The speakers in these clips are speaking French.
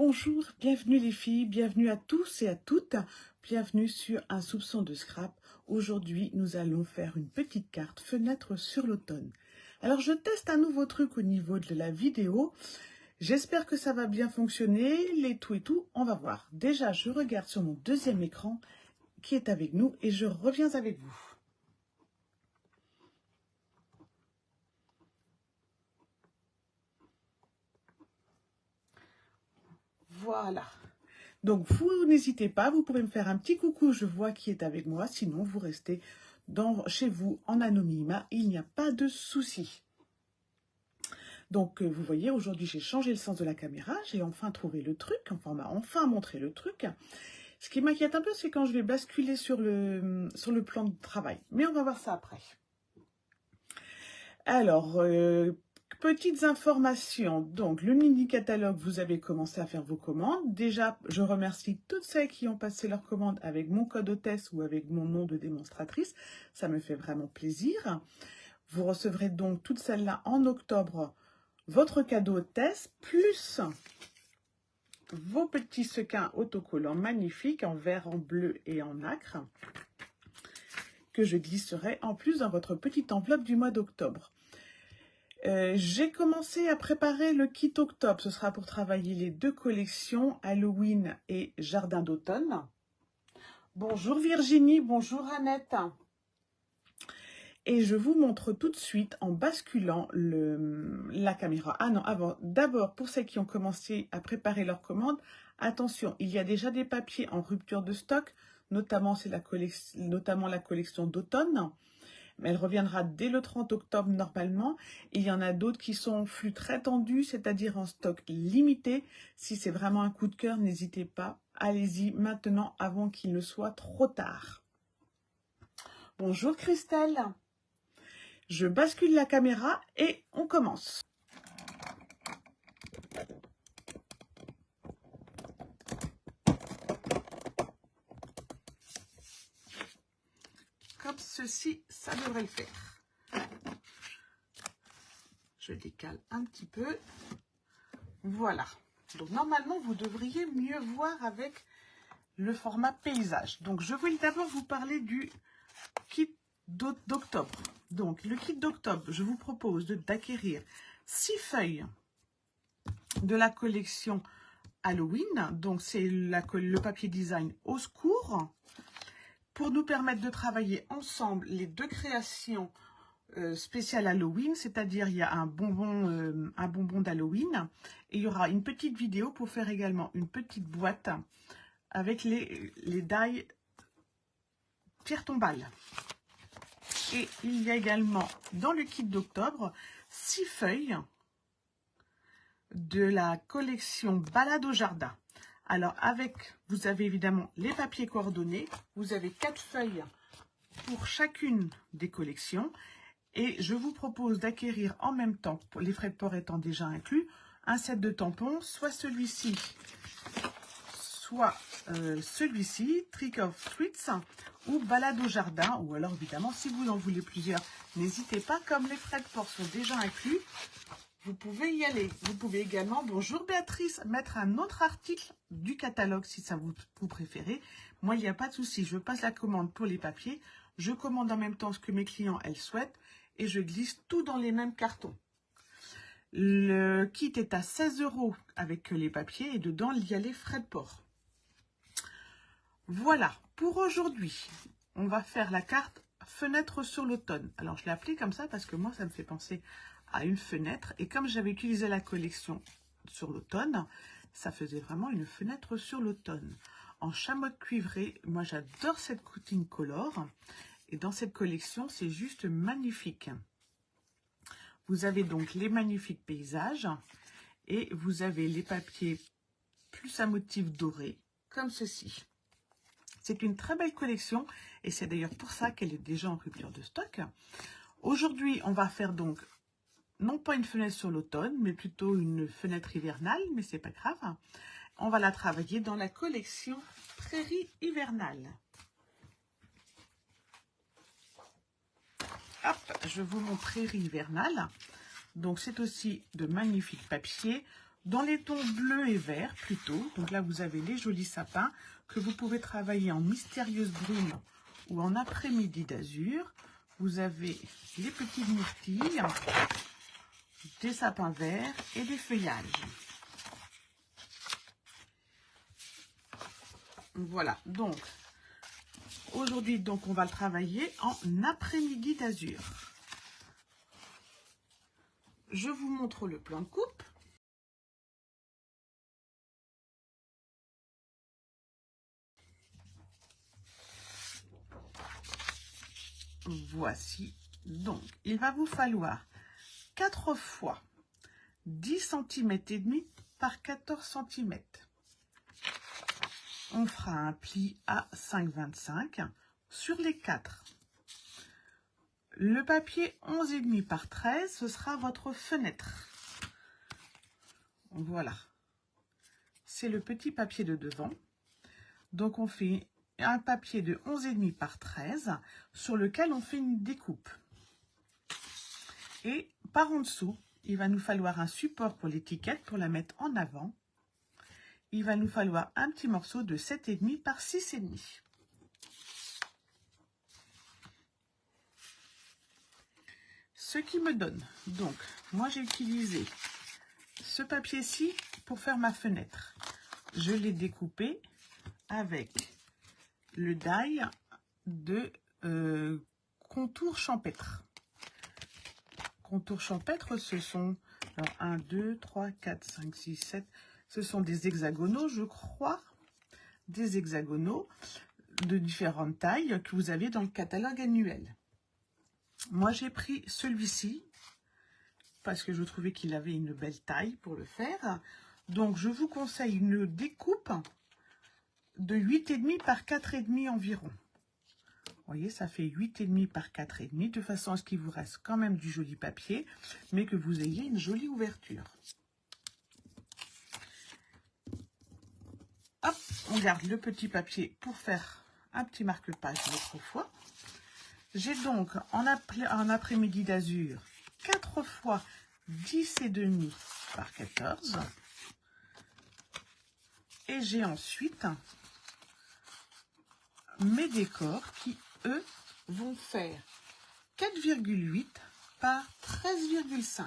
Bonjour, bienvenue les filles, bienvenue à tous et à toutes, bienvenue sur Un soupçon de scrap. Aujourd'hui, nous allons faire une petite carte fenêtre sur l'automne. Alors, je teste un nouveau truc au niveau de la vidéo. J'espère que ça va bien fonctionner, les tout et tout, on va voir. Déjà, je regarde sur mon deuxième écran qui est avec nous et je reviens avec vous. Voilà. Donc, vous n'hésitez pas, vous pouvez me faire un petit coucou, je vois qui est avec moi. Sinon, vous restez chez vous en anonymat, il n'y a pas de souci. Donc, vous voyez, aujourd'hui, j'ai changé le sens de la caméra, j'ai enfin trouvé le truc, enfin, on m'a enfin montré le truc. Ce qui m'inquiète un peu, c'est quand je vais basculer sur le plan de travail. Mais on va voir ça après. Alors, petites informations. Donc, le mini-catalogue, vous avez commencé à faire vos commandes. Déjà, je remercie toutes celles qui ont passé leurs commandes avec mon code hôtesse ou avec mon nom de démonstratrice. Ça me fait vraiment plaisir. Vous recevrez donc toutes celles-là en octobre, votre cadeau hôtesse, plus vos petits sequins autocollants magnifiques en vert, en bleu et en nacre, que je glisserai en plus dans votre petite enveloppe du mois d'octobre. J'ai commencé à préparer le kit octobre. Ce sera pour travailler les deux collections, Halloween et Jardin d'automne. Bonjour Virginie, bonjour Annette. Et je vous montre tout de suite en basculant la caméra. Ah non, avant, d'abord pour celles qui ont commencé à préparer leurs commandes, attention, il y a déjà des papiers en rupture de stock, notamment la collection d'automne. Mais elle reviendra dès le 30 octobre normalement. Il y en a d'autres qui sont en flux très tendu, c'est-à-dire en stock limité. Si c'est vraiment un coup de cœur, n'hésitez pas. Allez-y maintenant avant qu'il ne soit trop tard. Bonjour Christelle. Je bascule la caméra et on commence. Comme ceci, ça devrait le faire. Je décale un petit peu. Voilà. Donc normalement, vous devriez mieux voir avec le format paysage. Donc je voulais d'abord vous parler du kit d'octobre. Donc le kit d'octobre, je vous propose d'acquérir 6 feuilles de la collection Halloween. Donc c'est le papier design au secours, pour nous permettre de travailler ensemble les deux créations spéciales Halloween, c'est-à-dire il y a un bonbon d'Halloween et il y aura une petite vidéo pour faire également une petite boîte avec les die pierre tombale. Et il y a également dans le kit d'octobre 6 feuilles de la collection Balade au jardin. Alors vous avez évidemment les papiers coordonnés, vous avez 4 feuilles pour chacune des collections et je vous propose d'acquérir en même temps, pour les frais de port étant déjà inclus, un set de tampons, soit celui-ci, soit celui-ci, Trick of Treats ou Balade au jardin, ou alors évidemment si vous en voulez plusieurs, n'hésitez pas, comme les frais de port sont déjà inclus, vous pouvez y aller. Vous pouvez également, bonjour Béatrice, mettre un autre article du catalogue si ça vous préférez. Moi, il n'y a pas de souci. Je passe la commande pour les papiers. Je commande en même temps ce que mes clients, elles souhaitent. Et je glisse tout dans les mêmes cartons. Le kit est à 16 € avec les papiers. Et dedans, il y a les frais de port. Voilà. Pour aujourd'hui, on va faire la carte fenêtre sur l'automne. Alors, je l'ai appelée comme ça parce que moi, ça me fait penser à une fenêtre, et comme j'avais utilisé la collection sur l'automne, ça faisait vraiment une fenêtre sur l'automne en chamois cuivré. Moi j'adore cette coutine color et dans cette collection c'est juste magnifique. Vous avez donc les magnifiques paysages et vous avez les papiers plus à motif doré comme ceci. C'est une très belle collection et c'est d'ailleurs pour ça qu'elle est déjà en rupture de stock. Aujourd'hui on va faire donc non pas une fenêtre sur l'automne, mais plutôt une fenêtre hivernale, mais c'est pas grave. On va la travailler dans la collection Prairie hivernale. Hop, je vous montre Prairie hivernale. Donc c'est aussi de magnifiques papiers. dans les tons bleu et vert plutôt. Donc là, vous avez les jolis sapins que vous pouvez travailler en mystérieuse brune ou en après-midi d'azur. Vous avez les petites myrtilles, des sapins verts et des feuillages. Voilà, donc aujourd'hui, donc on va le travailler en après-midi d'azur. Je vous montre le plan de coupe. Voici, donc il va vous falloir 4 fois 10 cm et demi par 14 cm. On fera un pli à 5,25 sur les 4. Le papier 11,5 par 13, ce sera votre fenêtre. Voilà. C'est le petit papier de devant. Donc on fait un papier de 11,5 par 13 sur lequel on fait une découpe. Et par en dessous, il va nous falloir un support pour l'étiquette pour la mettre en avant. Il va nous falloir un petit morceau de 7,5 par 6,5. Ce qui me donne, donc, moi j'ai utilisé ce papier-ci pour faire ma fenêtre. Je l'ai découpé avec le die de contour champêtre. Contour champêtre, ce sont alors 1, 2, 3, 4, 5, 6, 7. Ce sont des hexagonaux, je crois. Des hexagonaux de différentes tailles que vous avez dans le catalogue annuel. Moi, j'ai pris celui-ci parce que je trouvais qu'il avait une belle taille pour le faire. Donc, je vous conseille une découpe de 8,5 par 4,5 environ. Vous voyez, ça fait 8,5 par 4,5, de façon à ce qu'il vous reste quand même du joli papier, mais que vous ayez une jolie ouverture. Hop, on garde le petit papier pour faire un petit marque-page l'autre fois. J'ai donc en après-midi d'azur 4 fois 10,5 par 14. Et j'ai ensuite mes décors qui, eux, vont faire 4,8 par 13,5.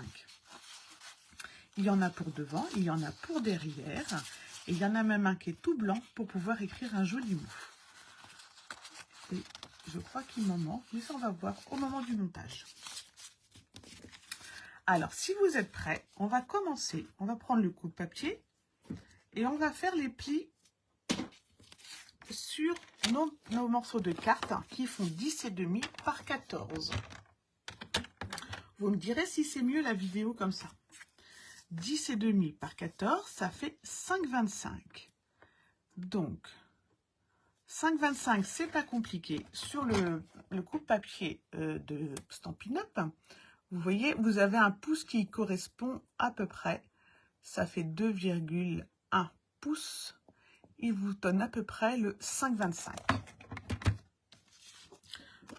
Il y en a pour devant, il y en a pour derrière, et il y en a même un qui est tout blanc pour pouvoir écrire un joli mot. Et je crois qu'il m'en manque, mais ça on va voir au moment du montage. Alors, si vous êtes prêts, on va commencer. On va prendre le coupe-papier et on va faire les plis sur nos morceaux de carte qui font 10,5 par 14. Vous me direz si c'est mieux la vidéo comme ça. 10,5 par 14, ça fait 5,25. Donc, 5,25, c'est pas compliqué. Sur le coupe-papier de Stampin' Up, vous voyez, vous avez un pouce qui correspond à peu près. Ça fait 2,1 pouces. Il vous donne à peu près le 5,25.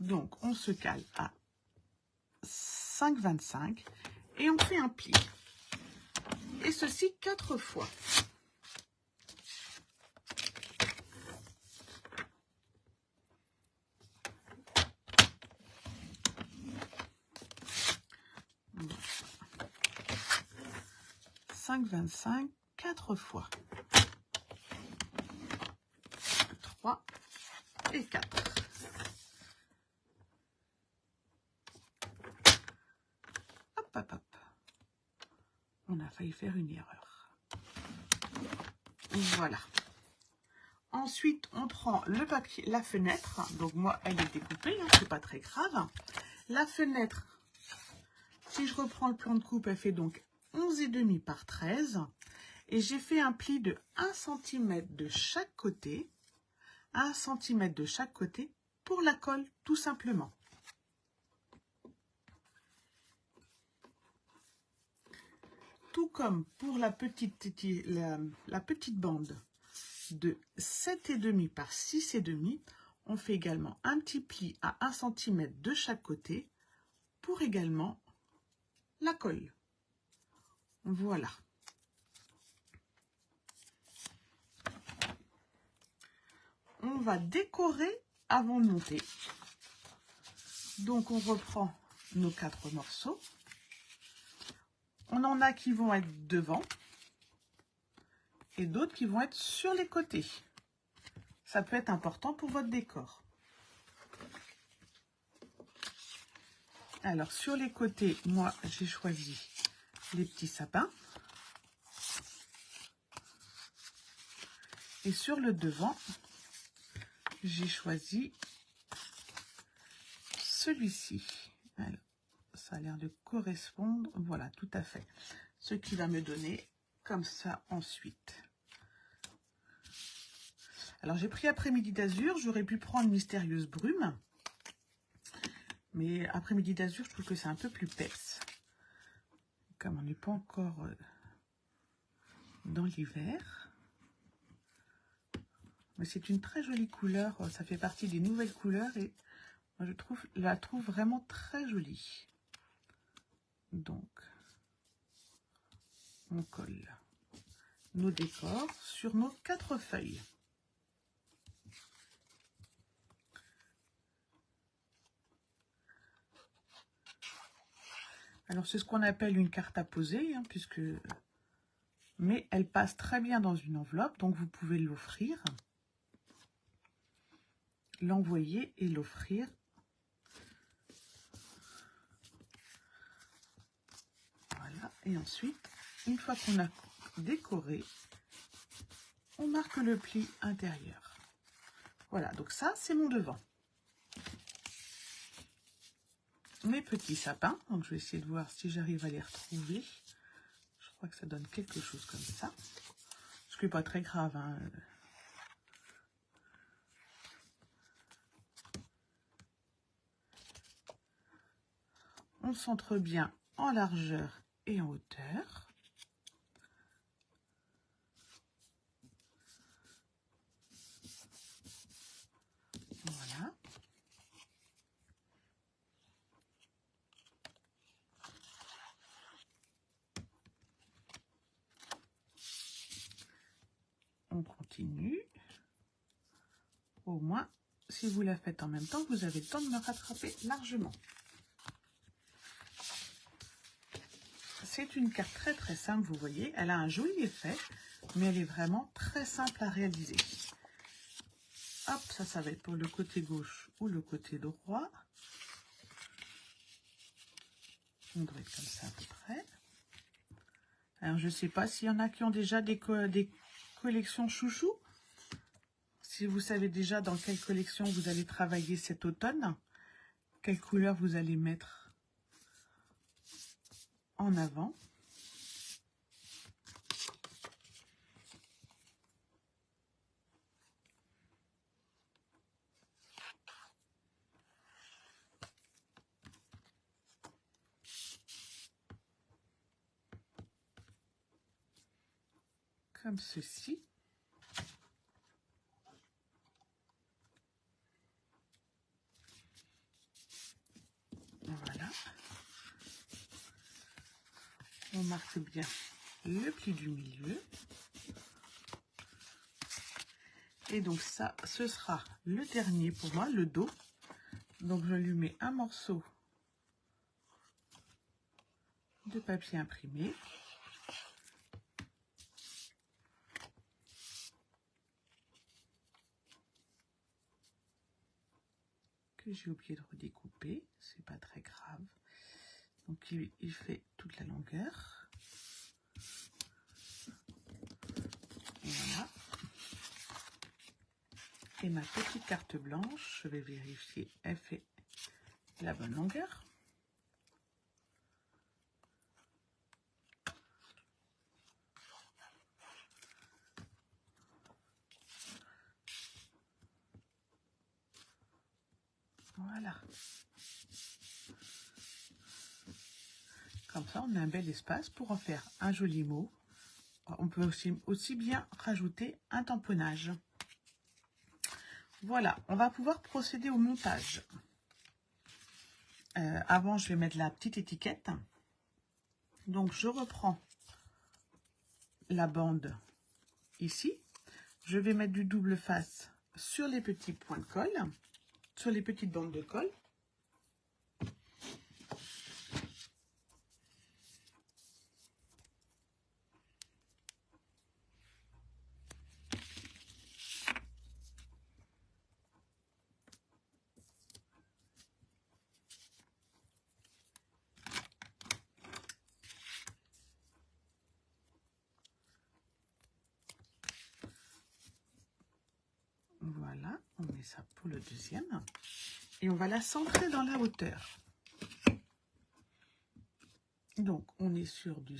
Donc, on se cale à 5,25 et on fait un pli. Et ceci 4 fois. Voilà. 5,25, 4 fois. 3 et 4. Hop, hop, hop. On a failli faire une erreur. Voilà. Ensuite, on prend le papier, la fenêtre. Donc moi, elle est découpée, hein, c'est pas très grave. La fenêtre, si je reprends le plan de coupe, elle fait donc 11,5 par 13. Et j'ai fait un pli de 1 cm de chaque côté. 1 cm de chaque côté pour la colle, tout simplement. Tout comme pour la petite bande de 7,5 par 6,5, on fait également un petit pli à 1 cm de chaque côté pour également la colle. Voilà. on va décorer avant de monter. Donc, on reprend nos 4 morceaux. On en a qui vont être devant et d'autres qui vont être sur les côtés. Ça peut être important pour votre décor. Alors, sur les côtés, moi, j'ai choisi les petits sapins. Et sur le devant, j'ai choisi celui-ci. Alors, ça a l'air de correspondre. Voilà, tout à fait. Ce qui va me donner comme ça ensuite. Alors, j'ai pris après-midi d'azur. J'aurais pu prendre mystérieuse brume. Mais après-midi d'azur, je trouve que c'est un peu plus peps. Comme on n'est pas encore dans l'hiver. Mais c'est une très jolie couleur. Ça fait partie des nouvelles couleurs. Et moi, je la trouve vraiment très jolie. Donc, on colle nos décors sur nos 4 feuilles. Alors, c'est ce qu'on appelle une carte à poser, hein, mais elle passe très bien dans une enveloppe, donc vous pouvez l'offrir, l'envoyer et l'offrir. Voilà, et ensuite, une fois qu'on a décoré, on marque le pli intérieur. Voilà, donc ça, c'est mon devant. Mes petits sapins, donc je vais essayer de voir si j'arrive à les retrouver. Je crois que ça donne quelque chose comme ça. Ce qui n'est pas très grave, hein. On centre bien en largeur et en hauteur. Voilà. On continue. Au moins, si vous la faites en même temps, vous avez le temps de me rattraper largement. C'est une carte très très simple, vous voyez. Elle a un joli effet, mais elle est vraiment très simple à réaliser. Hop, ça va être pour le côté gauche ou le côté droit. On devrait être comme ça à peu près. Alors, je ne sais pas s'il y en a qui ont déjà des collections chouchou. Si vous savez déjà dans quelle collection vous allez travailler cet automne, quelle couleur vous allez mettre en avant. Comme ceci. Voilà. On marque bien le pli du milieu. Et donc ça, ce sera le dernier pour moi, le dos. Donc je lui mets un morceau de papier imprimé. Que j'ai oublié de redécouper, c'est pas très grave. Donc il fait toute la longueur. Voilà. Et ma petite carte blanche, je vais vérifier, elle fait la bonne longueur. Voilà. Comme ça, on a un bel espace pour en faire un joli mot. On peut aussi bien rajouter un tamponnage. Voilà, on va pouvoir procéder au montage. Avant, je vais mettre la petite étiquette. Donc, je reprends la bande ici. Je vais mettre du double face sur les petits points de colle, sur les petites bandes de colle. Voilà, on met ça pour le deuxième. Et on va la centrer dans la hauteur. Donc, on est sur du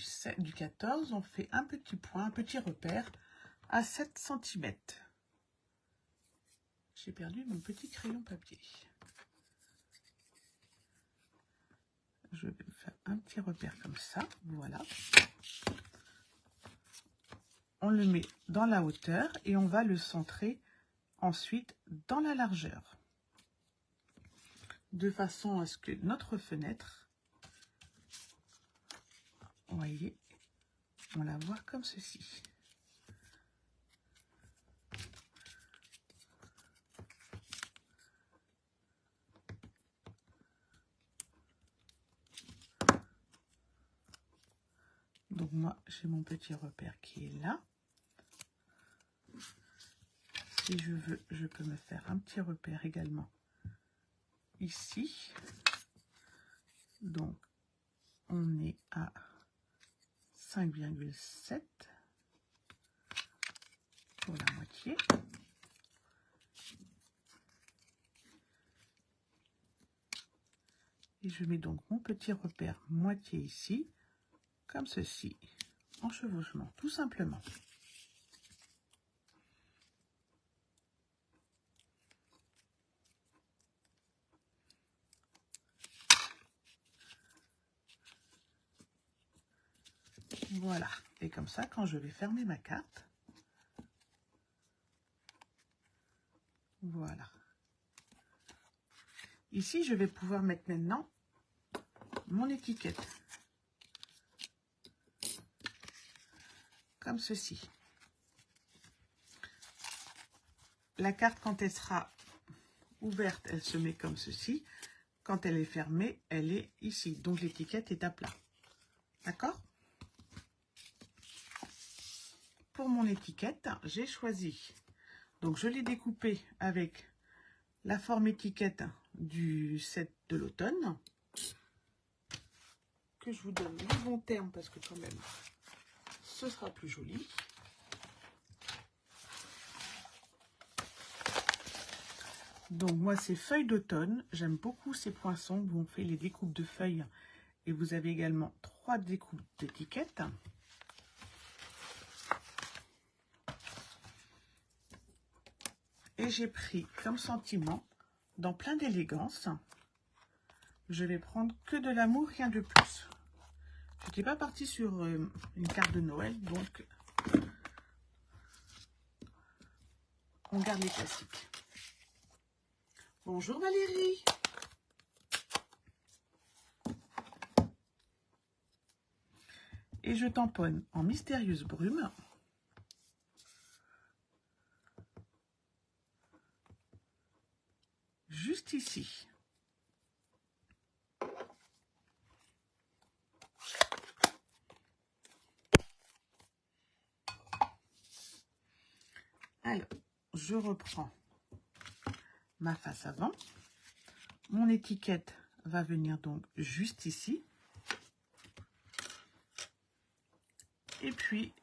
14, on fait un petit point, un petit repère à 7 cm. J'ai perdu mon petit crayon papier. Je vais faire un petit repère comme ça, voilà. On le met dans la hauteur et on va le centrer ensuite dans la largeur. De façon à ce que notre fenêtre, vous voyez, on la voit comme ceci. Donc moi, j'ai mon petit repère qui est là. Si je veux, je peux me faire un petit repère également ici. Donc, on est à 5,7 pour la moitié. Et je mets donc mon petit repère moitié ici, comme ceci, en chevauchement, tout simplement. Voilà, et comme ça, quand je vais fermer ma carte, voilà. Ici, je vais pouvoir mettre maintenant mon étiquette, comme ceci. La carte, quand elle sera ouverte, elle se met comme ceci. Quand elle est fermée, elle est ici. Donc, l'étiquette est à plat. D'accord? Pour mon étiquette, j'ai choisi. Donc, je l'ai découpée avec la forme étiquette du set de l'automne. Que je vous donne les bons termes parce que quand même, ce sera plus joli. Donc, moi, c'est feuilles d'automne. J'aime beaucoup ces poinçons où on fait les découpes de feuilles. Et vous avez également 3 découpes d'étiquettes. Et j'ai pris comme sentiment, dans plein d'élégance, je vais prendre que de l'amour, rien de plus. Je n'étais pas partie sur une carte de Noël, donc on garde les classiques. Bonjour Valérie. Et je tamponne en mystérieuse brume. Juste ici. Alors, je reprends ma face avant. Mon étiquette va venir donc juste ici. Et puis,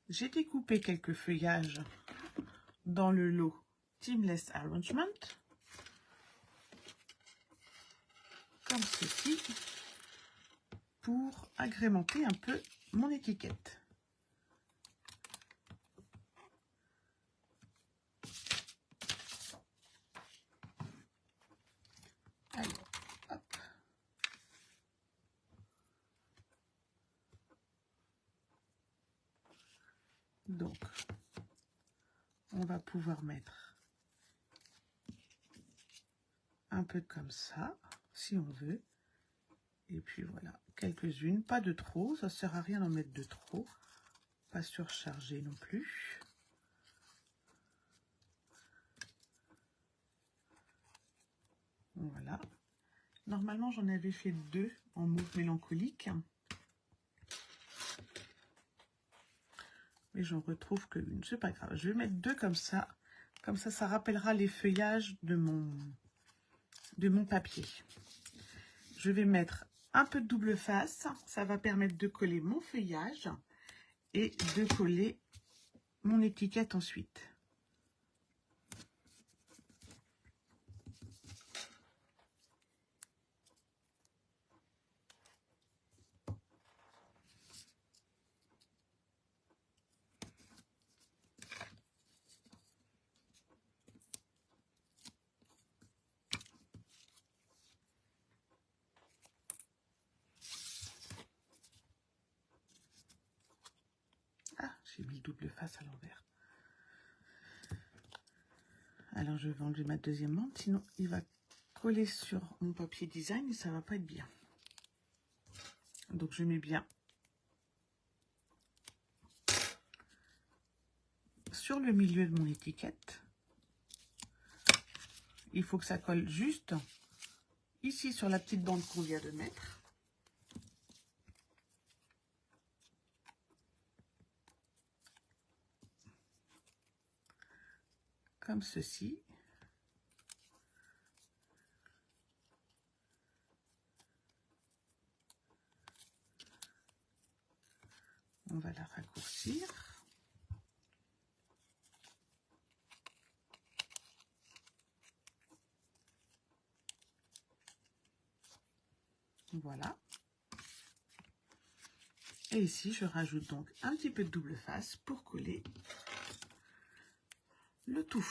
j'ai découpé quelques feuillages dans le lot Teamless Arrangement. Comme ceci. Pour agrémenter un peu mon étiquette. Alors, hop. Donc, on va pouvoir mettre un peu comme ça, si on veut. Et puis voilà, quelques-unes, pas de trop, ça ne sert à rien d'en mettre de trop. Pas surchargé non plus. Voilà. Normalement, j'en avais fait 2 en mauve mélancolique. Mais j'en retrouve que une. C'est pas grave. Je vais mettre 2 comme ça. Comme ça rappellera les feuillages de mon papier. Je vais mettre un peu de double face. Ça va permettre de coller mon feuillage et de coller mon étiquette ensuite. Ah, j'ai mis le double face à l'envers. Alors, je vais enlever ma deuxième bande, sinon il va coller sur mon papier design et ça va pas être bien. Donc, je mets bien sur le milieu de mon étiquette. Il faut que ça colle juste ici sur la petite bande qu'on vient de mettre. Comme ceci. On va la raccourcir. Voilà. Et ici, je rajoute donc un petit peu de double face pour coller le tout.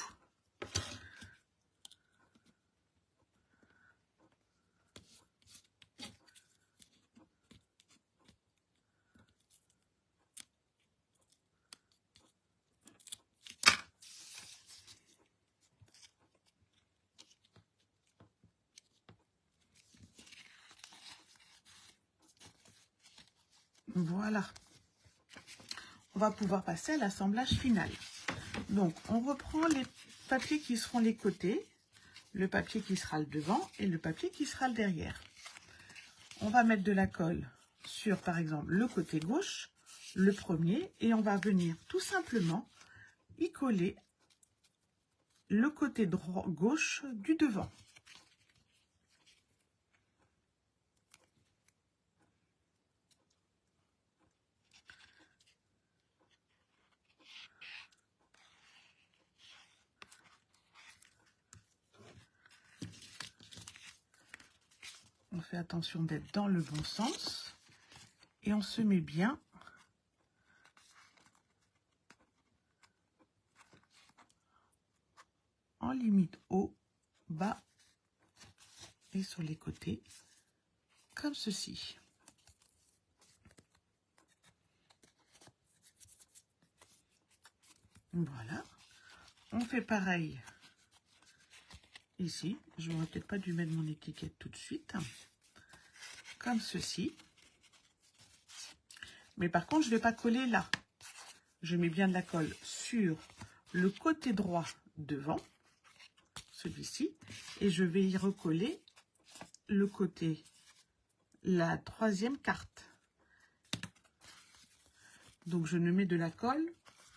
Voilà. On va pouvoir passer à l'assemblage final. Donc, on reprend les papiers qui seront les côtés, le papier qui sera le devant et le papier qui sera le derrière. On va mettre de la colle sur, par exemple, le côté gauche, le premier, et on va venir tout simplement y coller le côté droit, gauche du devant. On fait attention d'être dans le bon sens et on se met bien en limite haut, bas et sur les côtés, comme ceci. Voilà. On fait pareil ici. Je n'aurais peut-être pas dû mettre mon étiquette tout de suite. Comme ceci. Mais par contre, je ne vais pas coller là. Je mets bien de la colle sur le côté droit devant, celui-ci, et je vais y recoller le côté, la troisième carte. Donc, je ne mets de la colle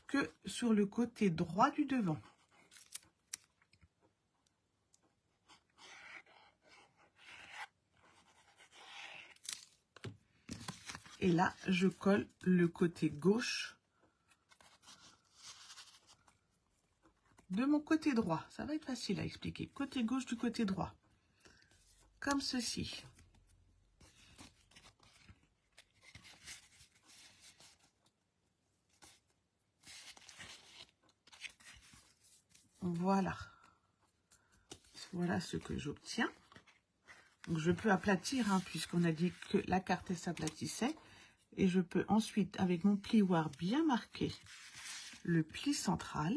que sur le côté droit du devant. Et là, je colle le côté gauche de mon côté droit. Ça va être facile à expliquer. Côté gauche du côté droit. Comme ceci. Voilà. Voilà ce que j'obtiens. Donc, je peux aplatir, hein, puisqu'on a dit que la carte s'aplatissait. Et je peux ensuite, avec mon plioir, bien marquer le pli central.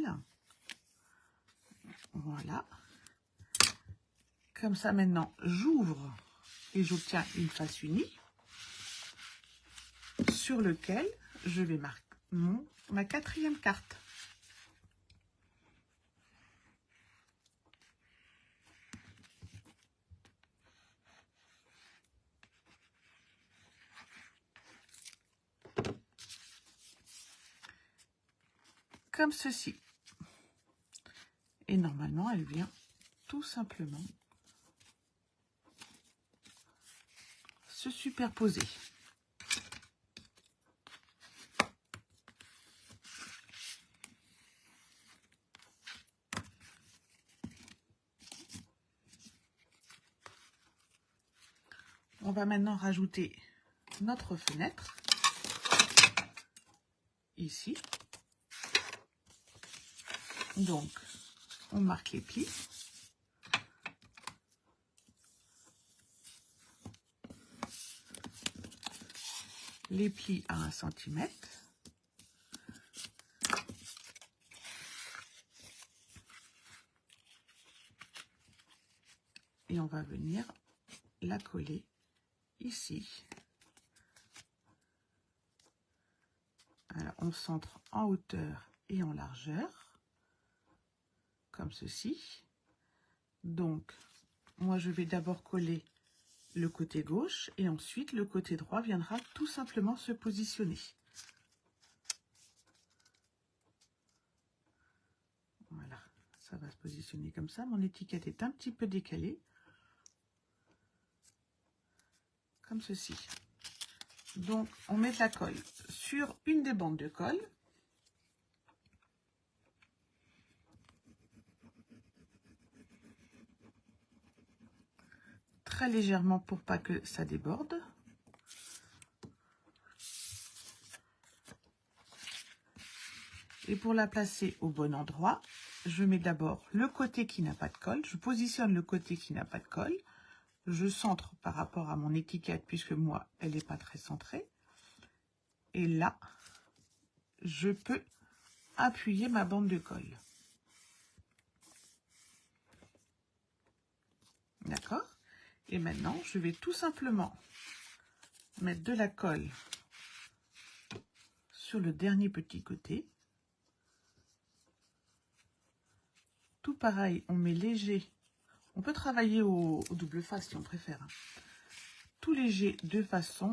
Voilà. Comme ça, maintenant, j'ouvre et j'obtiens une face unie sur lequel je vais marquer ma quatrième carte. comme ceci. Et normalement, elle vient tout simplement se superposer. On va maintenant rajouter notre fenêtre ici. Donc, on marque les plis. Les plis à 1 cm. Et on va venir la coller ici. Alors, on centre en hauteur et en largeur, comme ceci. Donc, moi, je vais d'abord coller le côté gauche et ensuite le côté droit viendra tout simplement se positionner. Voilà, ça va se positionner comme ça. Mon étiquette est un petit peu décalée, comme ceci. Donc, on met de la colle sur une des bandes de colle. Très légèrement pour pas que ça déborde. Et pour la placer au bon endroit, je mets d'abord le côté qui n'a pas de colle. Je positionne le côté qui n'a pas de colle. Je centre par rapport à mon étiquette puisque moi, elle n'est pas très centrée. Et là, je peux appuyer ma bande de colle. D'accord? Et maintenant, je vais tout simplement mettre de la colle sur le dernier petit côté. Tout pareil, on met léger. On peut travailler au double face si on préfère. Tout léger de façon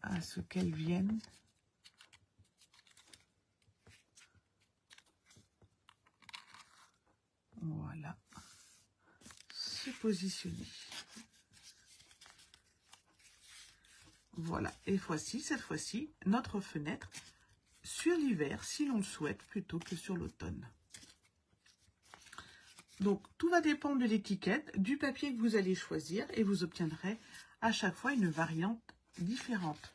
à ce qu'elles viennent voilà se positionner. Voilà, et cette fois-ci, notre fenêtre sur l'hiver, si l'on le souhaite, plutôt que sur l'automne. Donc, tout va dépendre de l'étiquette, du papier que vous allez choisir, et vous obtiendrez à chaque fois une variante différente.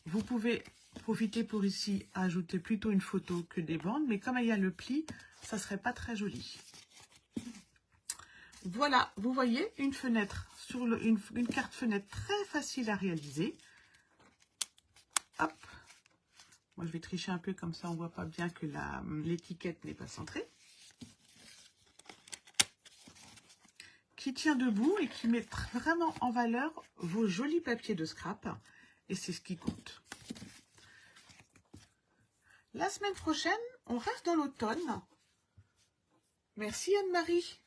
Vous pouvez profiter pour ici ajouter plutôt une photo que des bandes, mais comme il y a le pli, ça ne serait pas très joli. Voilà, vous voyez une fenêtre sur une carte fenêtre très facile à réaliser. Hop, moi je vais tricher un peu comme ça, on voit pas bien que l'étiquette n'est pas centrée. Qui tient debout et qui met vraiment en valeur vos jolis papiers de scrap. Et c'est ce qui compte. La semaine prochaine, on reste dans l'automne. Merci Anne-Marie.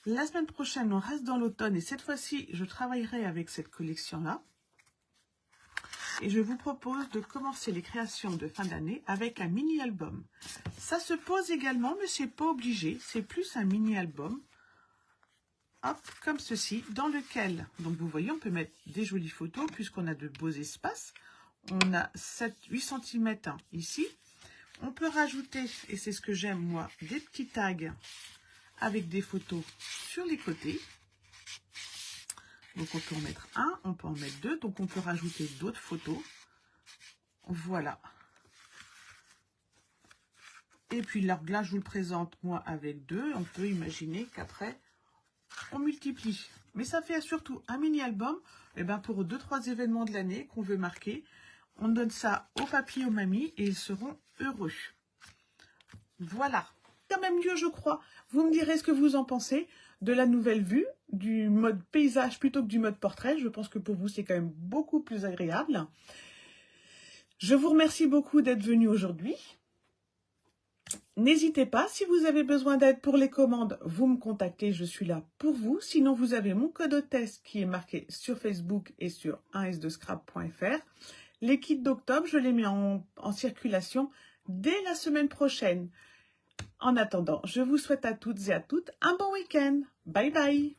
La semaine prochaine, on reste dans l'automne et cette fois-ci, je travaillerai avec cette collection-là. Et je vous propose de commencer les créations de fin d'année avec un mini-album. Ça se pose également, mais c'est pas obligé. C'est plus un mini-album. Hop, comme ceci, dans lequel, donc vous voyez, on peut mettre des jolies photos puisqu'on a de beaux espaces. On a 7-8 cm ici. On peut rajouter, et c'est ce que j'aime moi, des petits tags avec des photos sur les côtés. Donc on peut en mettre un, on peut en mettre deux, donc on peut rajouter d'autres photos. Voilà. Et puis là, je vous le présente moi avec deux. On peut imaginer qu'après, on multiplie. Mais ça fait surtout un mini-album pour 2-3 événements de l'année qu'on veut marquer. On donne ça aux papis, aux mamies et ils seront heureux. Voilà. Quand même mieux, je crois. Vous me direz ce que vous en pensez de la nouvelle vue, du mode paysage plutôt que du mode portrait. Je pense que pour vous, c'est quand même beaucoup plus agréable. Je vous remercie beaucoup d'être venu aujourd'hui. N'hésitez pas, si vous avez besoin d'aide pour les commandes, vous me contactez, je suis là pour vous. Sinon, vous avez mon code hôtesse qui est marqué sur Facebook et sur 1s2scrap.fr. Les kits d'octobre, je les mets en circulation dès la semaine prochaine. En attendant, je vous souhaite à toutes et à toutes un bon week-end. Bye bye.